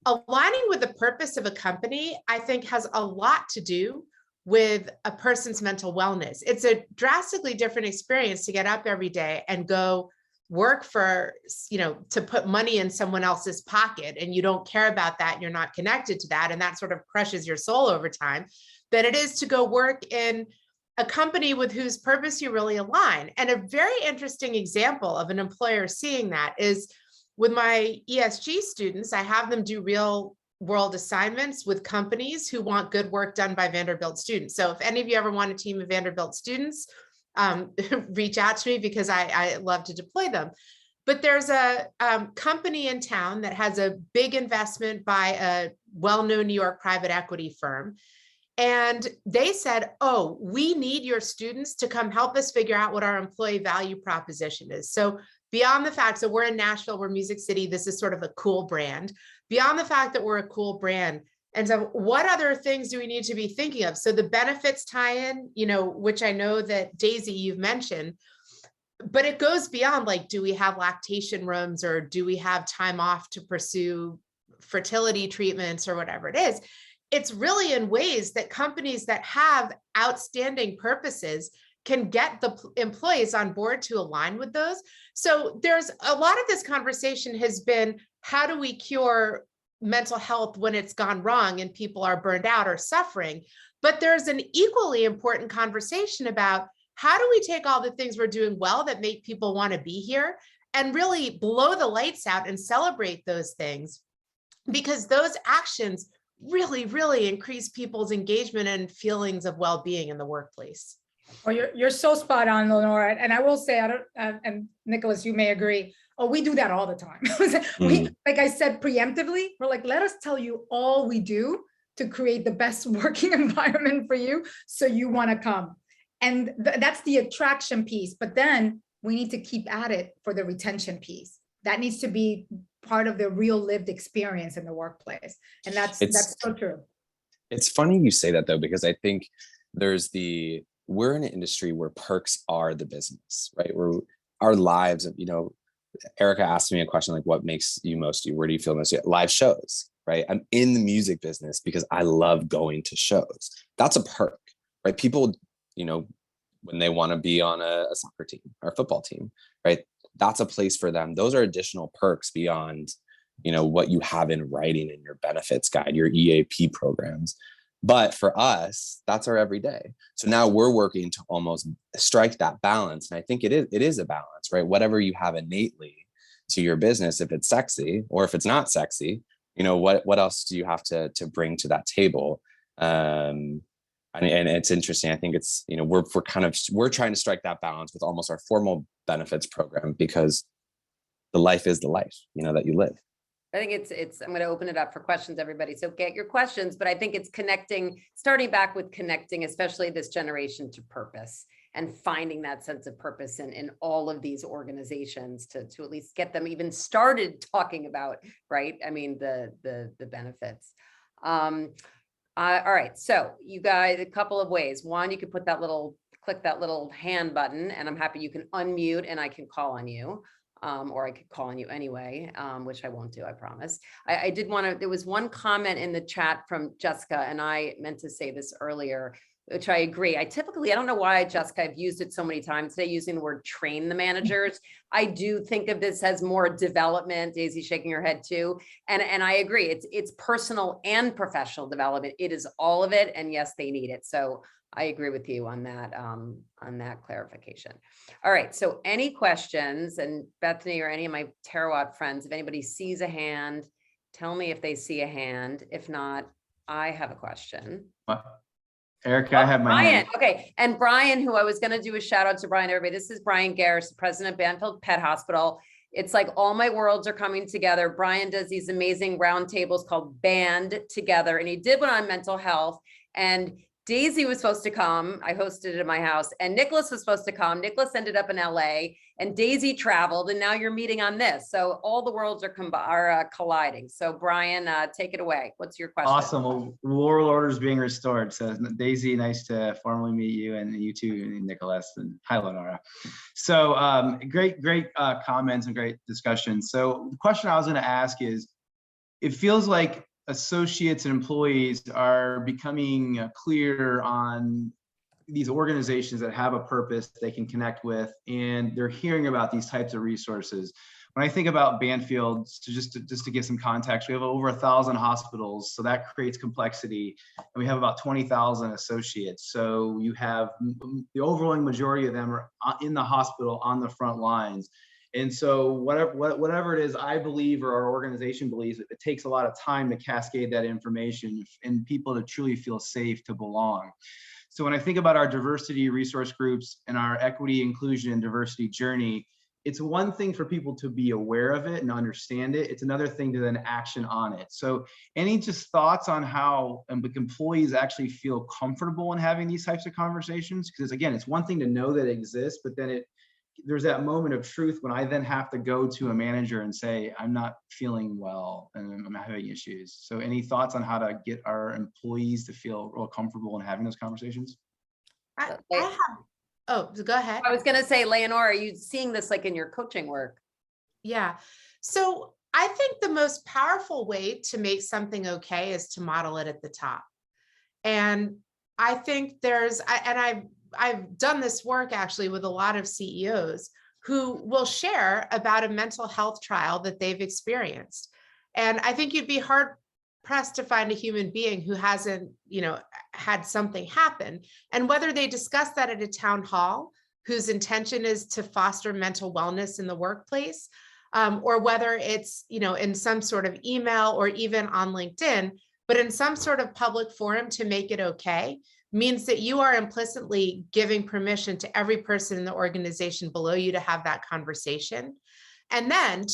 aligning with the purpose of a company, I think, has a lot to do with a person's mental wellness. It's a drastically different experience to get up every day and go work for, to put money in someone else's pocket, and you don't care about that, you're not connected to that, and that sort of crushes your soul over time, than it is to go work in a company with whose purpose you really align. And a very interesting example of an employer seeing that is with my ESG students. I have them do real world assignments with companies who want good work done by Vanderbilt students. So if any of you ever want a team of Vanderbilt students, reach out to me, because I love to deploy them. But there's a company in town that has a big investment by a well-known New York private equity firm. And they said, oh, we need your students to come help us figure out what our employee value proposition is. So beyond the fact that we're in Nashville, we're Music City, this is sort of a cool brand. Beyond the fact that we're a cool brand, and so what other things do we need to be thinking of? So the benefits tie-in, which I know that Daisy, you've mentioned, but it goes beyond, like, do we have lactation rooms, or do we have time off to pursue fertility treatments, or whatever it is? It's really in ways that companies that have outstanding purposes can get the employees on board to align with those. So there's a lot of this conversation has been, how do we cure mental health when it's gone wrong and people are burned out or suffering? But there's an equally important conversation about, how do we take all the things we're doing well that make people want to be here and really blow the lights out and celebrate those things? Because those actions really, really increase people's engagement and feelings of well-being in the workplace. Oh, you're so spot on, Lenora. And I will say, and Nicholas, you may agree. Oh, we do that all the time. Like I said, preemptively, we're like, let us tell you all we do to create the best working environment for you, so you want to come. And that's the attraction piece. But then we need to keep at it for the retention piece. That needs to be part of the real lived experience in the workplace. And that's so true. It's funny you say that, though, because I think we're in an industry where perks are the business, right? Our lives, Erica asked me a question like, what makes you most you? Where do you feel most? Live shows, right? I'm in the music business because I love going to shows. That's a perk, right? People, when they want to be on a soccer team or a football team, right? That's a place for them. Those are additional perks beyond, what you have in writing in your benefits guide, your EAP programs. But for us, that's our everyday. So now we're working to almost strike that balance. And I think it is a balance, right? Whatever you have innately to your business, if it's sexy or if it's not sexy, you know, what else do you have to bring to that table? And it's interesting. I think it's, you know, we're trying to strike that balance with almost our formal benefits program, because the life is the life, you know, that you live. I think I'm going to open it up for questions, everybody. So get your questions, but I think it's starting back with connecting, especially this generation, to purpose, and finding that sense of purpose in all of these organizations to at least get them even started talking about, right? I mean, the benefits. All right. So you guys, a couple of ways. One, you could click that little hand button, and I'm happy you can unmute and I can call on you. Or I could call on you anyway, which I won't do, I promise. I did want to, there was one comment in the chat from Jessica, and I meant to say this earlier, which I agree. I don't know why, Jessica, I've used it so many times today, using the word train the managers. I do think of this as more development. Daisy shaking her head too. And I agree, it's personal and professional development. It is all of it. And yes, they need it. So I agree with you on that clarification. All right, so any questions? And Bethany or any of my Terawatt friends, if anybody sees a hand, tell me if they see a hand. If not, I have a question. Erica, I have my Brian. hand. Okay, and Brian, who I was going to do a shout out to Brian, everybody. This is Brian Garris, president of Banfield Pet Hospital. It's like all my worlds are coming together. Brian does these amazing roundtables called Band Together, and he did one on mental health. And Daisy was supposed to come. I hosted it at my house, and Nicholas was supposed to come. Nicholas ended up in LA, and Daisy traveled, and now you're meeting on this. So all the worlds are colliding. So Brian, take it away. What's your question? Awesome. Well, world order is being restored. So Daisy, nice to formally meet you, and you too, Nicholas, and hi, Lenora. So great comments and great discussion. So the question I was going to ask is, it feels like associates and employees are becoming clear on these organizations that have a purpose they can connect with, and they're hearing about these types of resources. When I think about Banfield, just to give some context, we have over 1,000 hospitals, so that creates complexity, and we have about 20,000 associates. So you have the overwhelming majority of them are in the hospital on the front lines. And so whatever it is, I believe, or our organization believes, it takes a lot of time to cascade that information and people to truly feel safe to belong. So when I think about our diversity resource groups and our equity, inclusion, and diversity journey, it's one thing for people to be aware of it and understand it. It's another thing to then action on it. So any just thoughts on how employees actually feel comfortable in having these types of conversations? Because again, it's one thing to know that it exists, but then there's that moment of truth when I then have to go to a manager and say, I'm not feeling well and I'm having issues. So any thoughts on how to get our employees to feel real comfortable in having those conversations? I have, oh, go ahead. I was going to say, Leonora, are you seeing this like in your coaching work? Yeah. So I think the most powerful way to make something okay is to model it at the top. And I think I've done this work actually with a lot of CEOs who will share about a mental health trial that they've experienced. And I think you'd be hard pressed to find a human being who hasn't, had something happen. And whether they discuss that at a town hall, whose intention is to foster mental wellness in the workplace, or whether it's, in some sort of email or even on LinkedIn, but in some sort of public forum to make it okay, means that you are implicitly giving permission to every person in the organization below you to have that conversation. And then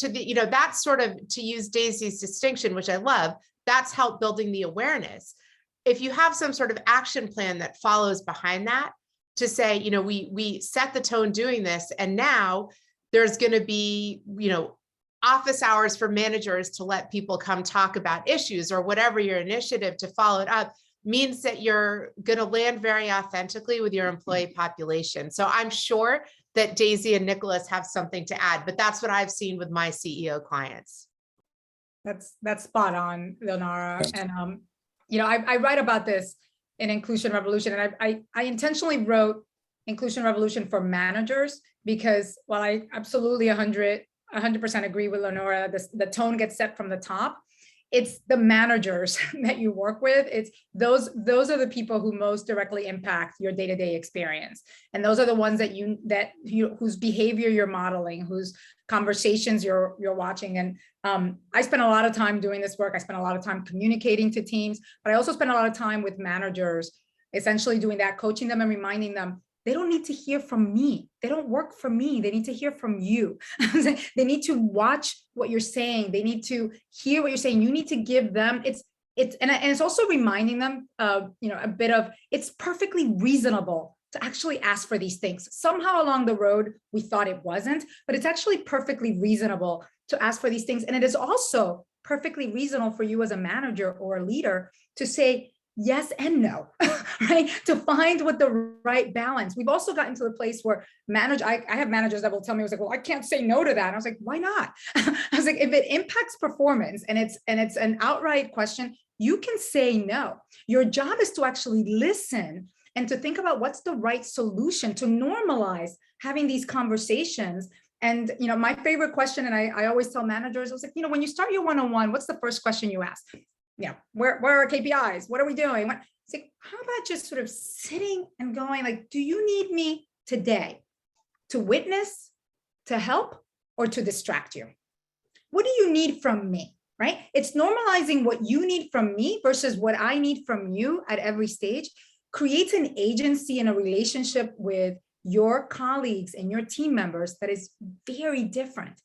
that's sort of, to use Daisy's distinction, which I love, that's help building the awareness. If you have some sort of action plan that follows behind that to say, we set the tone doing this, and now there's going to be, office hours for managers to let people come talk about issues, or whatever your initiative to follow it up, means that you're going to land very authentically with your employee population. So I'm sure that Daisy and Nicholas have something to add, but that's what I've seen with my CEO clients. That's spot on, Leonora. And I write about this in Inclusion Revolution, and I intentionally wrote Inclusion Revolution for managers because while I absolutely 100% agree with Leonora, the tone gets set from the top. it's the managers that you work with. It's those are the people who most directly impact your day-to-day experience. And those are the ones that whose behavior you're modeling, whose conversations you're watching. And I spend a lot of time doing this work. I spend a lot of time communicating to teams, but I also spend a lot of time with managers, essentially doing that, coaching them and reminding them, they don't need to hear from me. They don't work for me. They need to hear from you. They need to watch what you're saying. They need to hear what you're saying. You need to give them, and it's also reminding them, a bit of, it's perfectly reasonable to actually ask for these things. Somehow along the road, we thought it wasn't, but it's actually perfectly reasonable to ask for these things. And it is also perfectly reasonable for you as a manager or a leader to say yes and no, right? To find what the right balance. We've also gotten to the place where I have managers that will tell me, I was like, well, I can't say no to that. And I was like, why not? I was like, if it impacts performance and it's an outright question, you can say no. Your job is to actually listen and to think about what's the right solution, to normalize having these conversations. And, my favorite question, and I always tell managers, I was like, when you start your one-on-one, what's the first question you ask? Where are our KPIs? What are we doing? It's like, how about just sort of sitting and going, like, do you need me today to witness, to help, or to distract you? What do you need from me, right? It's normalizing what you need from me versus what I need from you at every stage creates an agency and a relationship with your colleagues and your team members that is very different.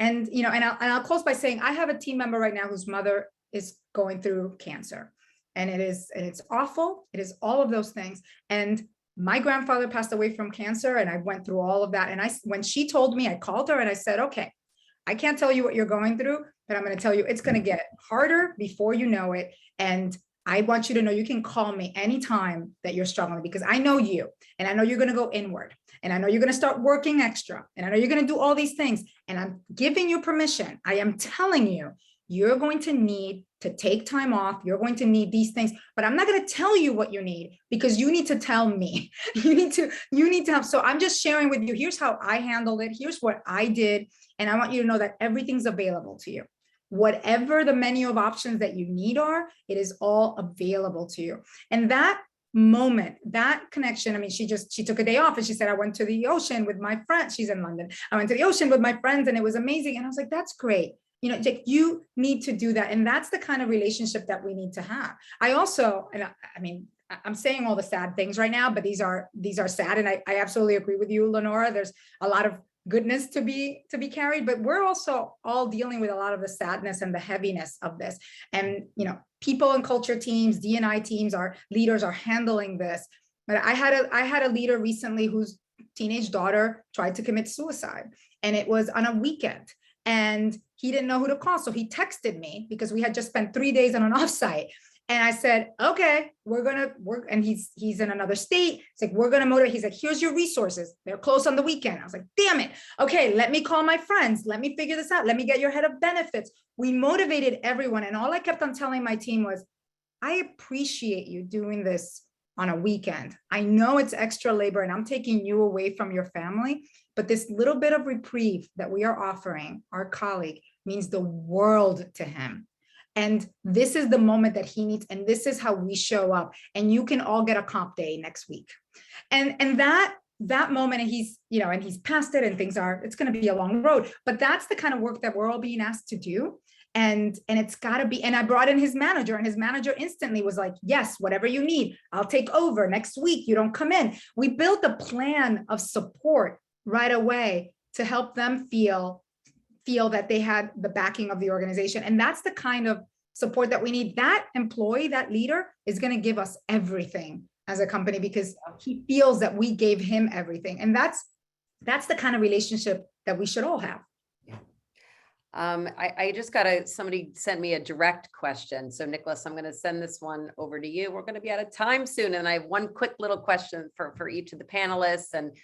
And, I'll close by saying, I have a team member right now whose mother is going through cancer, and it's awful. It is all of those things. And my grandfather passed away from cancer, and I went through all of that. And when she told me, I called her and I said, okay, I can't tell you what you're going through, but I'm going to tell you it's going to get harder before you know it. And I want you to know you can call me anytime that you're struggling, because I know you, and I know you're going to go inward, and I know you're going to start working extra, and I know you're going to do all these things, and I'm giving you permission. I am telling you, you're going to need to take time off. You're going to need these things, but I'm not going to tell you what you need, because you need to tell me. You need to have, so I'm just sharing with you, here's how I handled it. Here's what I did. And I want you to know that everything's available to you. Whatever the menu of options that you need are, it is all available to you. And that moment, that connection, I mean, she took a day off and she said, I went to the ocean with my friends. She's in London. I went to the ocean with my friends and it was amazing. And I was like, that's great. You need to do that. And that's the kind of relationship that we need to have. I also, and I mean, I'm saying all the sad things right now, but these are sad. And I absolutely agree with you, Lenora. There's a lot of goodness to be carried, but we're also all dealing with a lot of the sadness and the heaviness of this. And, people and culture teams, D&I teams, our leaders are handling this. But I had a leader recently whose teenage daughter tried to commit suicide, and it was on a weekend. And he didn't know who to call. So he texted me because we had just spent 3 days on an offsite. And I said, okay, we're going to work. And he's in another state. It's like, we're going to motivate. He's like, here's your resources. They're close on the weekend. I was like, damn it. Okay, let me call my friends. Let me figure this out. Let me get your head of benefits. We motivated everyone. And all I kept on telling my team was, I appreciate you doing this on a weekend. I know it's extra labor and I'm taking you away from your family, but this little bit of reprieve that we are offering our colleague means the world to him. And this is the moment that he needs. And this is how we show up. And you can all get a comp day next week. And that moment, and he's past it, and it's going to be a long road, but that's the kind of work that we're all being asked to do. And it's got to be, and I brought in his manager, and his manager instantly was like, yes, whatever you need, I'll take over next week. You don't come in. We built a plan of support right away to help them feel that they had the backing of the organization. And that's the kind of support that we need. That employee, that leader is going to give us everything as a company, because he feels that we gave him everything. And that's the kind of relationship that we should all have. I just somebody sent me a direct question. So Nicholas, I'm going to send this one over to you. We're going to be out of time soon. And I have one quick little question for each of the panelists, and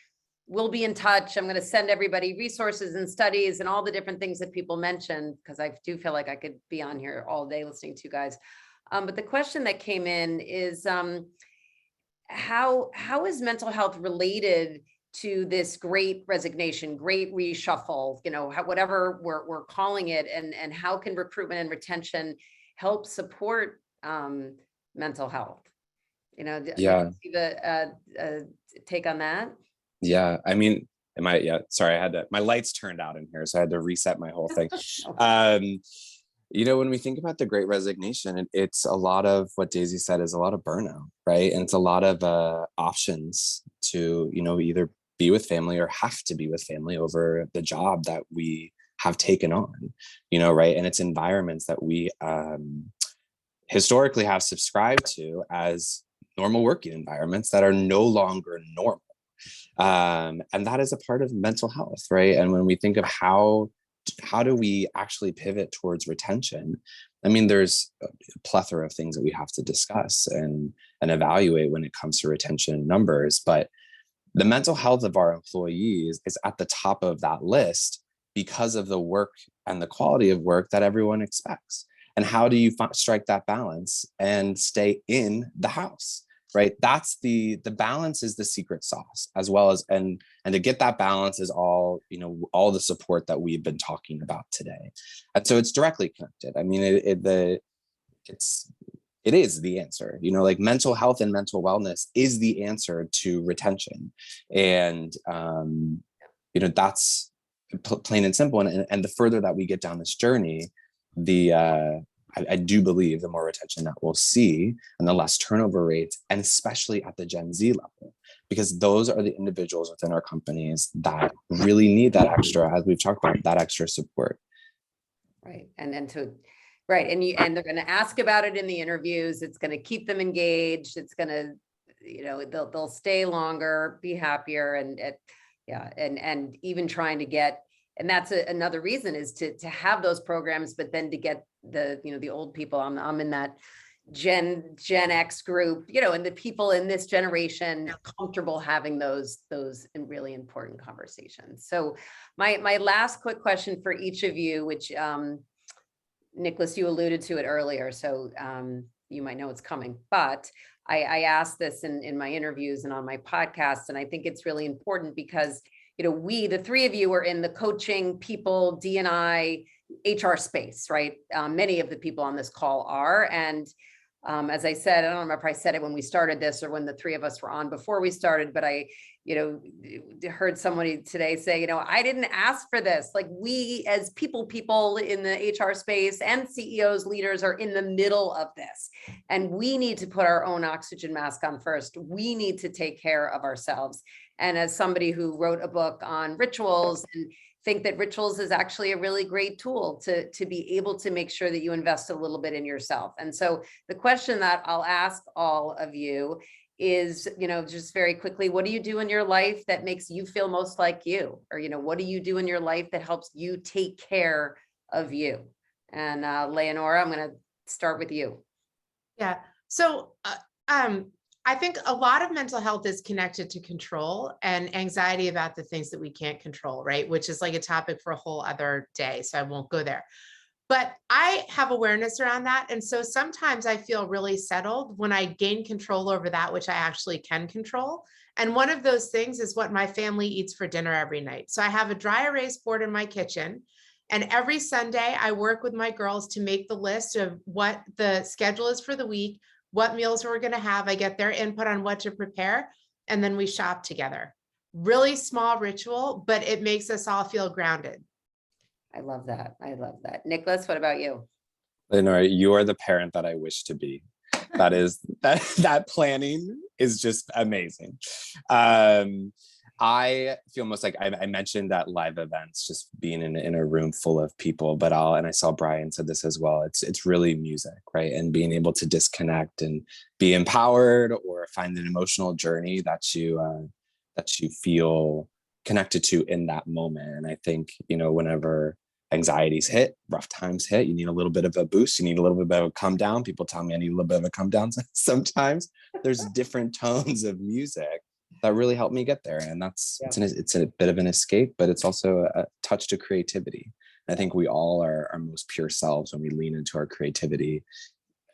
we'll be in touch. I'm going to send everybody resources and studies and all the different things that people mentioned, because I do feel like I could be on here all day listening to you guys. But the question that came in is, how is mental health related to this great resignation, great reshuffle, whatever we're calling it, and how can recruitment and retention help support mental health? Yeah. Do you have a take on that? Yeah, I mean, sorry, my lights turned out in here, so I had to reset my whole thing. When we think about the Great Resignation, it's a lot of what Daisy said is a lot of burnout, right? And it's a lot of options to, either be with family or have to be with family over the job that we have taken on, right? And it's environments that we historically have subscribed to as normal working environments that are no longer normal. And that is a part of mental health, right? And when we think of how do we actually pivot towards retention, I mean, there's a plethora of things that we have to discuss and evaluate when it comes to retention numbers, but the mental health of our employees is at the top of that list because of the work and the quality of work that everyone expects. And how do you strike that balance and stay in the house, right? That's the balance is the secret sauce, as well as, and to get that balance is all the support that we've been talking about today. And so it's directly connected. I mean, it is the answer, like mental health and mental wellness is the answer to retention. And, that's plain and simple. And the further that we get down this journey, I do believe the more retention that we'll see and the less turnover rates, and especially at the Gen Z level, because those are the individuals within our companies that really need that extra, as we've talked about, that extra support. Right. Right. And they're going to ask about it in the interviews. It's going to keep them engaged. It's going to, they'll stay longer, be happier, and even trying to get, and that's another reason is to have those programs, but then to get the old people. I'm in that Gen X group, and the people in this generation comfortable having those really important conversations. So my last quick question for each of you, which Nicholas, you alluded to it earlier, so you might know it's coming, but I asked this in my interviews and on my podcast, and I think it's really important because, the three of you are in the coaching, people, D&I, HR space, right? Many of the people on this call are, and as I said, I don't remember if I said it when we started this or when the three of us were on before we started, but I heard somebody today say, I didn't ask for this. Like, we as people in the HR space and CEOs, leaders are in the middle of this. And we need to put our own oxygen mask on first. We need to take care of ourselves. And as somebody who wrote a book on rituals and think that rituals is actually a really great tool to be able to make sure that you invest a little bit in yourself. And so the question that I'll ask all of you is, just very quickly, what do you do in your life that makes you feel most like you? Or, what do you do in your life that helps you take care of you? And Leonora, I'm going to start with you. Yeah. So I think a lot of mental health is connected to control and anxiety about the things that we can't control, right? Which is like a topic for a whole other day. So I won't go there. But I have awareness around that. And so sometimes I feel really settled when I gain control over that, which I actually can control. And one of those things is what my family eats for dinner every night. So I have a dry erase board in my kitchen. And every Sunday I work with my girls to make the list of what the schedule is for the week, what meals we're going to have. I get their input on what to prepare, and then we shop together. Really small ritual, but it makes us all feel grounded. I love that. Nicholas, what about you? Leonora, you are the parent that I wish to be. That planning is just amazing. I feel most like I mentioned that live events, just being in a room full of people, but and I saw Brian said this as well. It's really music, right? And being able to disconnect and be empowered or find an emotional journey that you feel connected to in that moment. And I think, whenever anxieties hit, rough times hit, you need a little bit of a boost. You need a little bit of a come down. People tell me I need a little bit of a come down. Sometimes there's different tones of music that really helped me get there. And it's a bit of an escape, but it's also a touch to creativity. I think we all are our most pure selves when we lean into our creativity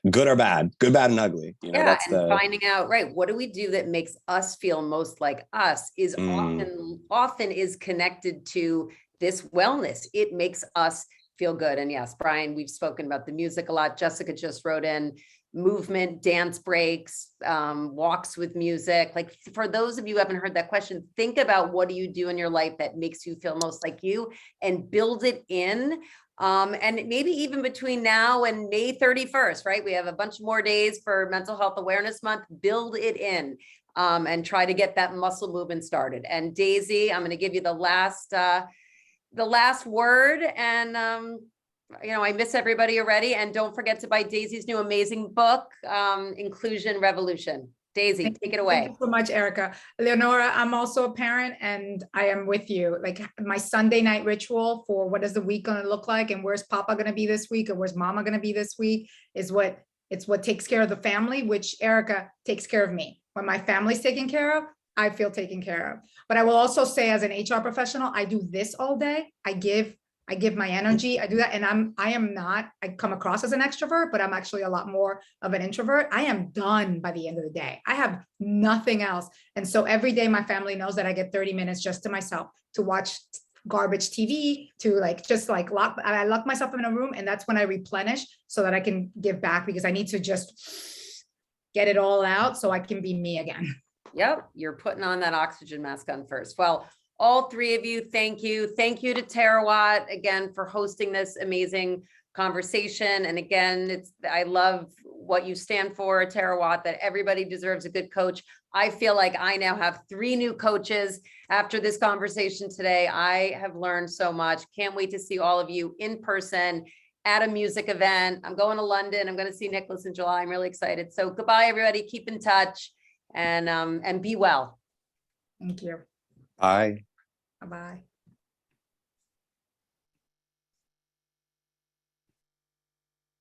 good or bad, good, bad, and ugly. You know, Yeah, that's and the finding out, right, what do we do that makes us feel most like us is often is connected to this wellness. It makes us feel good. And yes, Brian, we've spoken about the music a lot. Jessica just wrote in movement, dance breaks, walks with music. Like for those of you who haven't heard that question, think about what do you do in your life that makes you feel most like you and build it in. And maybe even between now and May 31st, right? We have a bunch more days for Mental Health Awareness Month. Build it in and try to get that muscle movement started. And Daisy, I'm going to give you the last word. And you know, I miss everybody already. And don't forget to buy Daisy's new amazing book, Inclusion Revolution. Daisy, take it away. Thank you so much, Erica. Leonora, I'm also a parent and I am with you. Like my Sunday night ritual for what is the week going to look like and where's Papa going to be this week and where's Mama going to be this week is what takes care of the family, which Erica takes care of me. When my family's taken care of, I feel taken care of. But I will also say as an HR professional, I do this all day. I give my energy, I do that. And I come across as an extrovert, but I'm actually a lot more of an introvert. I am done by the end of the day. I have nothing else. And so every day my family knows that I get 30 minutes just to myself to watch garbage TV, to I lock myself in a room, and that's when I replenish so that I can give back, because I need to just get it all out so I can be me again. Yep, you're putting on that oxygen mask on first. Well, all three of you, thank you. Thank you to Terawatt again for hosting this amazing conversation. And again, I love what you stand for, Terawatt, that everybody deserves a good coach. I feel like I now have 3 new coaches after this conversation today. I have learned so much. Can't wait to see all of you in person at a music event. I'm going to London. I'm going to see Nicholas in July. I'm really excited. So goodbye, everybody. Keep in touch and be well. Thank you. bye. Bye-bye.